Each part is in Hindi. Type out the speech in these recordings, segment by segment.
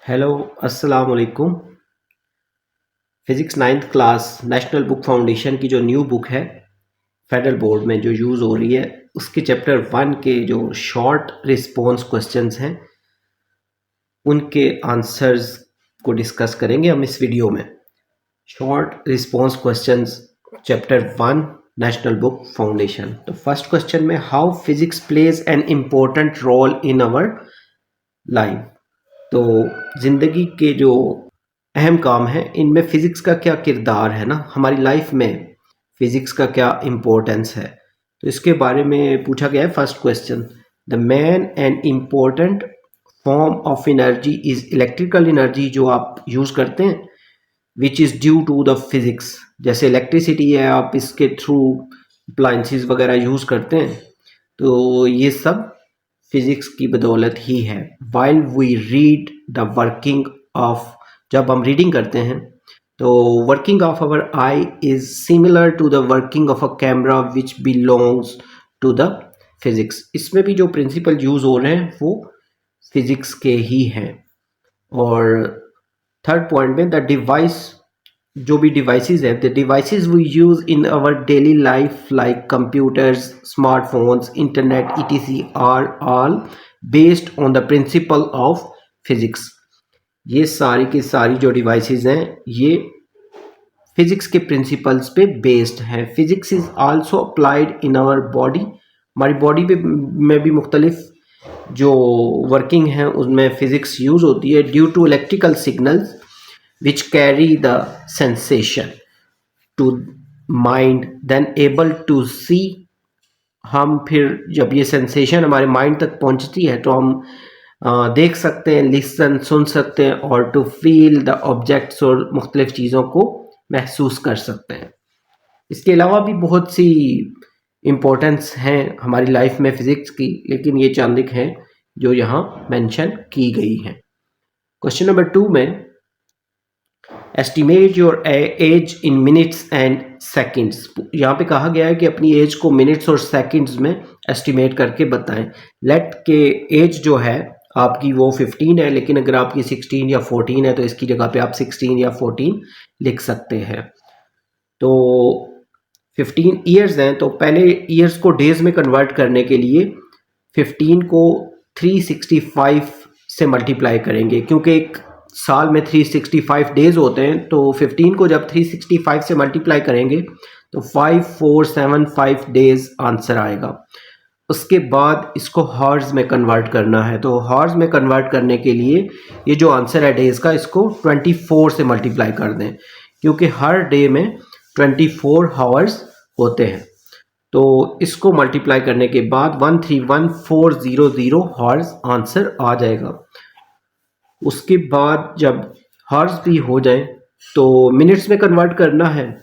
हेलो अस्सलाम वालेकुम। Physics ninth class national book foundation की जो न्यू बुक है फेडरल बोर्ड में जो यूज़ हो रही है उसके चैप्टर 1 के जो शॉर्ट रिस्पॉन्स क्वेश्चंस हैं उनके आंसर्स को डिस्कस करेंगे हम इस वीडियो में। Short response questions chapter 1 national book foundation. तो फर्स्ट क्वेश्चन में how physics plays an important role in our life. तो ज़िंदगी के जो अहम काम है इनमें फ़िज़िक्स का क्या किरदार है ना, हमारी लाइफ में फ़िज़िक्स का क्या इम्पोर्टेंस है, तो इसके बारे में पूछा गया है। First question, the main and important form of energy is electrical energy जो आप यूज़ करते हैं which is due to the physics. जैसे इलेक्ट्रिसिटी है, आप इसके थ्रू अप्लायंसेस वगैरह यूज़ करते हैं, तो ये सब फिज़िक्स की बदौलत ही है। While we read the working of, जब हम रीडिंग करते हैं तो working of our eye is similar to the working of a camera which belongs to the physics. इसमें भी जो प्रिंसिपल यूज़ हो रहे हैं वो फिज़िक्स के ही हैं। और थर्ड पॉइंट में द डिवाइस, जो भी डिवाइसेस है, the devices we use in our daily life like computers, smartphones, internet etc are all based on the principle of physics. ये सारी की सारी जो डिवाइसेस हैं ये फिजिक्स के प्रिंसिपल्स पे बेस्ड है। Physics is also applied in our body. हमारी बॉडी पे में भी मुख्तलिफ जो वर्किंग है उसमें फिजिक्स यूज होती है due to electrical signals which carry the sensation to mind then able to see। हम फिर जब ये सेंसेशन हमारे माइंड तक पहुंचती है तो हम देख सकते हैं, लिसन सुन सकते हैं और टू फील द ऑब्जेक्ट्स और मुख्तलिफ चीज़ों को महसूस कर सकते हैं। इसके अलावा भी बहुत सी इम्पोर्टेंस हैं हमारी लाइफ में फ़िज़िक्स की, लेकिन ये चंद हैं जो यहाँ मेंशन की गई हैं। क्वेश्चन नंबर 2 में estimate your age in minutes and seconds. यहाँ पे कहा गया है कि अपनी एज को मिनट्स और सेकंड्स में एस्टिमेट करके बताएं। लेट के एज जो है आपकी वो 15 है, लेकिन अगर आपकी 16 या 14 है तो इसकी जगह पे आप 16 या 14 लिख सकते हैं। तो 15 ईयर्स हैं तो पहले ईयर्स को डेज में कन्वर्ट करने के लिए 15 को 365 से मल्टीप्लाई करेंगे, क्योंकि एक साल में 365 डेज होते हैं। तो 15 को जब 365 से मल्टीप्लाई करेंगे तो 5475 डेज आंसर आएगा। उसके बाद इसको हॉर्स में कन्वर्ट करना है, तो हॉर्स में कन्वर्ट करने के लिए ये जो आंसर है डेज का, इसको 24 से मल्टीप्लाई कर दें, क्योंकि हर डे में 24 हावर्स होते हैं। तो इसको मल्टीप्लाई करने के बाद 131400 हॉर्स आंसर आ जाएगा। उसके बाद जब हार्स भी हो जाए तो मिनट्स में कन्वर्ट करना है।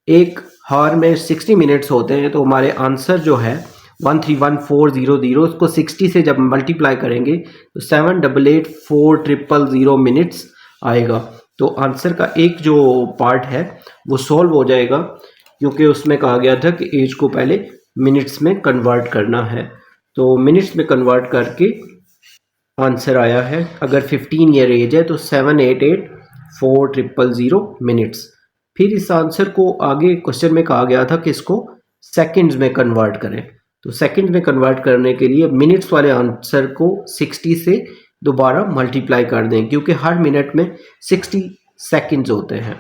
एक हार में 60 मिनट्स होते हैं, तो हमारे आंसर जो है 131400, उसको 60 से जब मल्टीप्लाई करेंगे तो 788400 मिनट्स आएगा। तो आंसर का एक जो पार्ट है वो सॉल्व हो जाएगा, क्योंकि उसमें कहा गया था कि एज को पहले मिनट्स में कन्वर्ट करना है। तो मिनट्स में कन्वर्ट करके आंसर आया है, अगर 15 ईयर एज है तो 788400 मिनट्स। फिर इस आंसर को आगे क्वेश्चन में कहा गया था कि इसको सेकंड्स में कन्वर्ट करें। तो सेकंड्स में कन्वर्ट करने के लिए मिनट्स वाले आंसर को 60 से दोबारा मल्टीप्लाई कर दें, क्योंकि हर मिनट में 60 सेकंड्स होते हैं।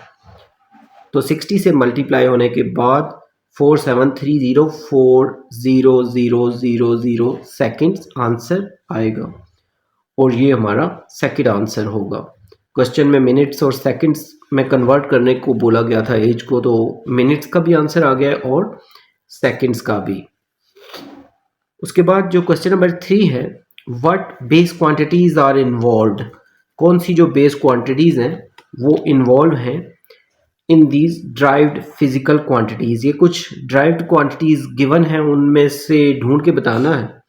तो 60 से मल्टीप्लाई होने के बाद 4730400000 सेकंड्स आंसर आएगा, और ये हमारा सेकंड आंसर होगा। क्वेश्चन में मिनट्स और सेकंड्स में कन्वर्ट करने को बोला गया था एज को, तो मिनट्स का भी आंसर आ गया है और सेकंड्स का भी। उसके बाद जो क्वेश्चन नंबर 3 है, what base quantities are involved. कौन सी जो बेस क्वांटिटीज हैं वो इन्वॉल्व हैं in these derived physical quantities. ये कुछ ड्राइव्ड क्वांटिटीज गिवन है, उनमें से ढूंढ के बताना है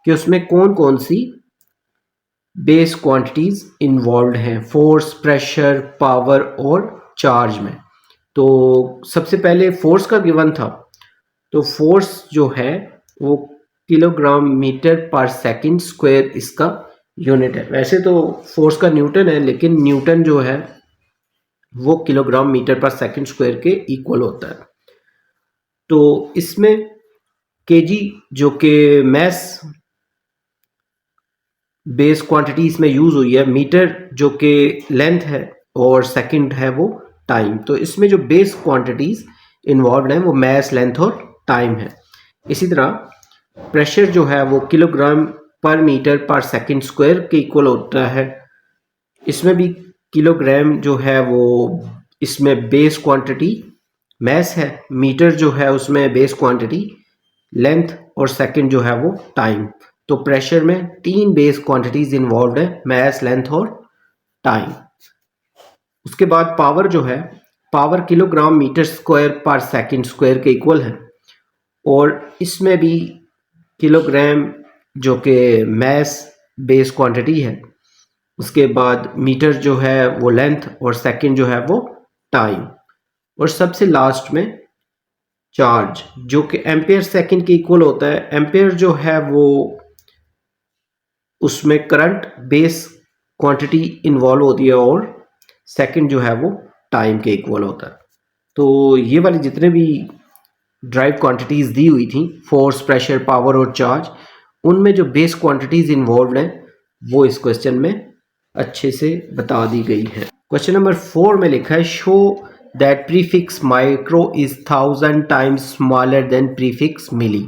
कि उसमें कौन कौन सी बेस क्वांटिटीज इन्वॉल्व हैं फोर्स, प्रेशर, पावर और चार्ज में। तो सबसे पहले फोर्स का गिवन था, तो फोर्स जो है वो किलोग्राम मीटर पर सेकंड स्क्वायर इसका यूनिट है। वैसे तो फोर्स का न्यूटन है, लेकिन न्यूटन जो है वो किलोग्राम मीटर पर सेकंड स्क्वायर के इक्वल होता है। तो इसमें केजी जो कि मैस बेस क्वांटिटी इसमें यूज हुई है, मीटर जो कि लेंथ है और सेकंड है वो टाइम। तो इसमें जो बेस क्वांटिटीज इन्वॉल्व हैं वो मैस, लेंथ और टाइम है। इसी तरह प्रेशर जो है वो किलोग्राम पर मीटर पर सेकंड स्क्वायर के इक्वल होता है। इसमें भी किलोग्राम जो है वो इसमें बेस क्वांटिटी मैस है, मीटर जो है उसमें बेस क्वांटिटी लेंथ और सेकंड जो है वो टाइम। तो प्रेशर में 3 बेस क्वांटिटीज इन्वॉल्व है, मैस, लेंथ और टाइम। उसके बाद पावर जो है, पावर किलोग्राम मीटर स्क्वायर पर सेकंड स्क्वायर के इक्वल है और इसमें भी किलोग्राम जो कि मैस बेस क्वांटिटी है, उसके बाद मीटर जो है वो लेंथ और सेकंड जो है वो टाइम, और सबसे लास्ट में चार्ज जो कि एम्पेयर सेकंड के इक्वल होता है। एम्पेयर जो है वो उसमें करंट बेस क्वांटिटी इन्वॉल्व होती है और सेकंड जो है वो टाइम के इक्वल होता है। तो ये वाली जितने भी ड्राइव क्वांटिटीज़ दी हुई थी, फोर्स, प्रेशर, पावर और चार्ज, उनमें जो बेस क्वांटिटीज़ इन्वॉल्व हैं वो इस क्वेश्चन में अच्छे से बता दी गई है। क्वेश्चन नंबर 4 में लिखा है show that prefix micro is 1000 times smaller than prefix milli.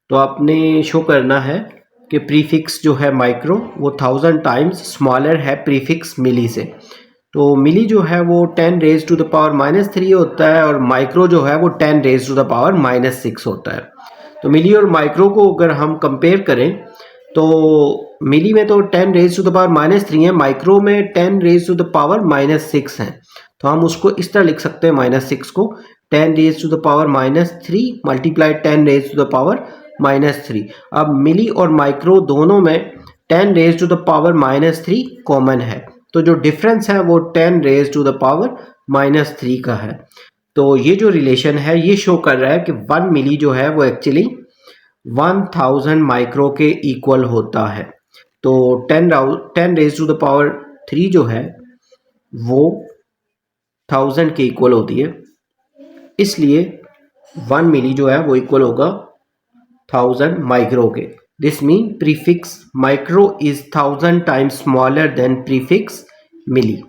तो आपने शो करना है कि प्रीफिक्स जो है माइक्रो वो 1000 टाइम्स स्मॉलर है प्रीफिक्स मिली से। तो मिली जो है वो 10 रेज टू द पावर -3 होता है और माइक्रो जो है वो 10 रेज टू द पावर -6 होता है। तो मिली और माइक्रो को अगर हम कंपेयर करें तो मिली में तो 10 रेज टू द पावर -3 है, माइक्रो में 10 रेज टू द पावर -6 है। तो हम उसको इस तरह लिख सकते हैं, -6 को 10 raise to the power -3 multiply 10 raise to the power -3। अब मिली और माइक्रो दोनों में 10 raise to the power -3 common है, तो जो डिफरेंस है वो 10 रेज टू द पावर -3 का है। तो ये जो रिलेशन है ये शो कर रहा है कि 1 मिली जो है वो एक्चुअली 1000 माइक्रो के इक्वल होता है। तो 10 रेज टू द पावर 3 जो है वो 1000 के इक्वल होती है, इसलिए 1 मिली जो है वो इक्वल होगा 1000 माइक्रो के। This mean prefix micro is 1000 times smaller than prefix milli.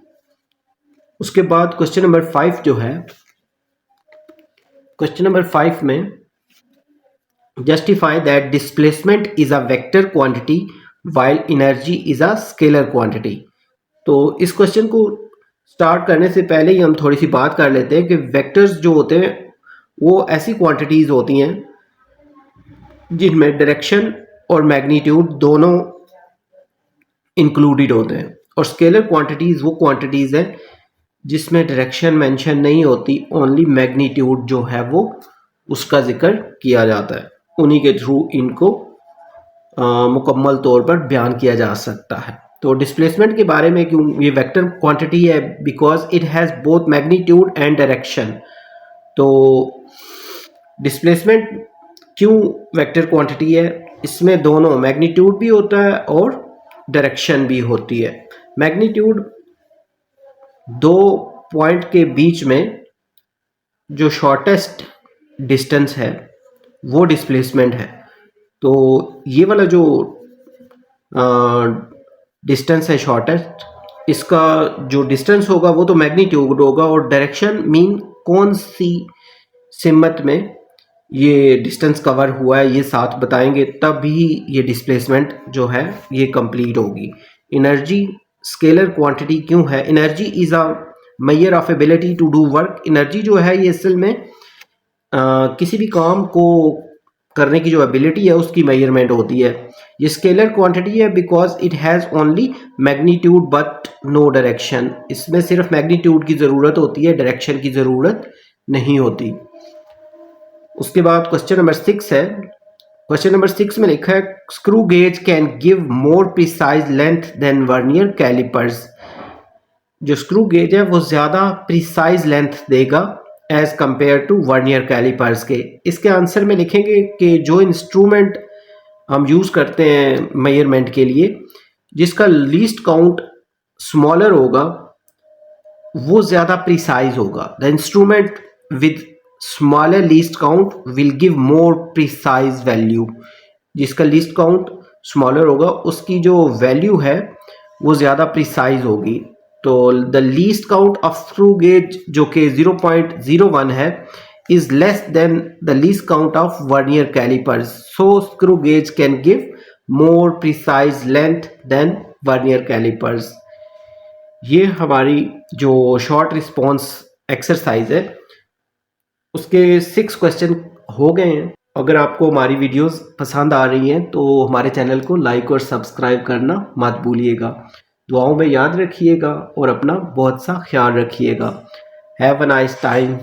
उसके बाद क्वेश्चन नंबर 5 जो है, क्वेश्चन नंबर 5 में justify that displacement is a vector quantity while energy is a scalar quantity. तो इस क्वेश्चन को स्टार्ट करने से पहले ही हम थोड़ी सी बात कर लेते हैं कि वेक्टर्स जो होते हैं वो ऐसी क्वांटिटीज होती हैं जिनमें डायरेक्शन और मैग्नीट्यूड दोनों इंक्लूडेड होते हैं, और स्केलर क्वांटिटीज वो क्वांटिटीज हैं जिसमें डायरेक्शन मेंशन नहीं होती, ओनली मैग्नीट्यूड जो है वो उसका जिक्र किया जाता है। उन्हीं के थ्रू इनको मुकम्मल तौर पर बयान किया जा सकता है। तो डिस्प्लेसमेंट के बारे में क्यों ये वेक्टर क्वांटिटी है, because it has both magnitude and direction. तो डिस्प्लेसमेंट क्यों वेक्टर क्वांटिटी है, इसमें दोनों मैग्नीट्यूड भी होता है और डायरेक्शन भी होती है। मैग्नीट्यूड दो पॉइंट के बीच में जो शॉर्टेस्ट डिस्टेंस है वो डिस्प्लेसमेंट है। तो ये वाला जो डिस्टेंस है शॉर्टेस्ट, इसका जो डिस्टेंस होगा वो तो मैग्नीट्यूड होगा, और डायरेक्शन मीन कौन सी सिमत में ये डिस्टेंस कवर हुआ है ये साथ बताएंगे, तब भी ये डिस्प्लेसमेंट जो है ये कंप्लीट होगी। एनर्जी स्केलर क्वांटिटी क्यों है, energy is a measure of ability to do work. Energy जो है ये असल में किसी भी काम को करने की जो एबिलिटी है उसकी मेजरमेंट होती है। ये स्केलर क्वांटिटी है because it has only magnitude but no direction. इसमें सिर्फ मैग्नीट्यूड की ज़रूरत होती है, डायरेक्शन की ज़रूरत नहीं होती। उसके बाद क्वेश्चन नंबर 6 है। क्वेश्चन नंबर 6 में लिखा है screw gauge can give more precise length than vernier callipers. जो स्क्रू गेज है वो ज़्यादा प्रिसाइज लेंथ देगा as compare to vernier callipers के। इसके आंसर में लिखेंगे कि जो इंस्ट्रूमेंट हम यूज़ करते हैं मेजरमेंट के लिए, जिसका लीस्ट काउंट स्मॉलर होगा वो ज़्यादा प्रिसाइज होगा। The instrument with smaller least count will give more precise value. जिसका लीस्ट काउंट स्मॉलर होगा उसकी जो वैल्यू है वो ज़्यादा प्रिसाइज होगी। तो the least count of screw gauge जो कि 0.01 है is less than the least count of vernier calipers, so screw gauge can give more precise length than vernier calipers। ये हमारी जो शॉर्ट रिस्पॉन्स एक्सरसाइज है उसके 6 क्वेश्चन हो गए हैं। अगर आपको हमारी वीडियोस पसंद आ रही हैं तो हमारे चैनल को लाइक और सब्सक्राइब करना मत भूलिएगा। दुआओं में याद रखिएगा और अपना बहुत सा ख्याल रखिएगा। Have a nice time.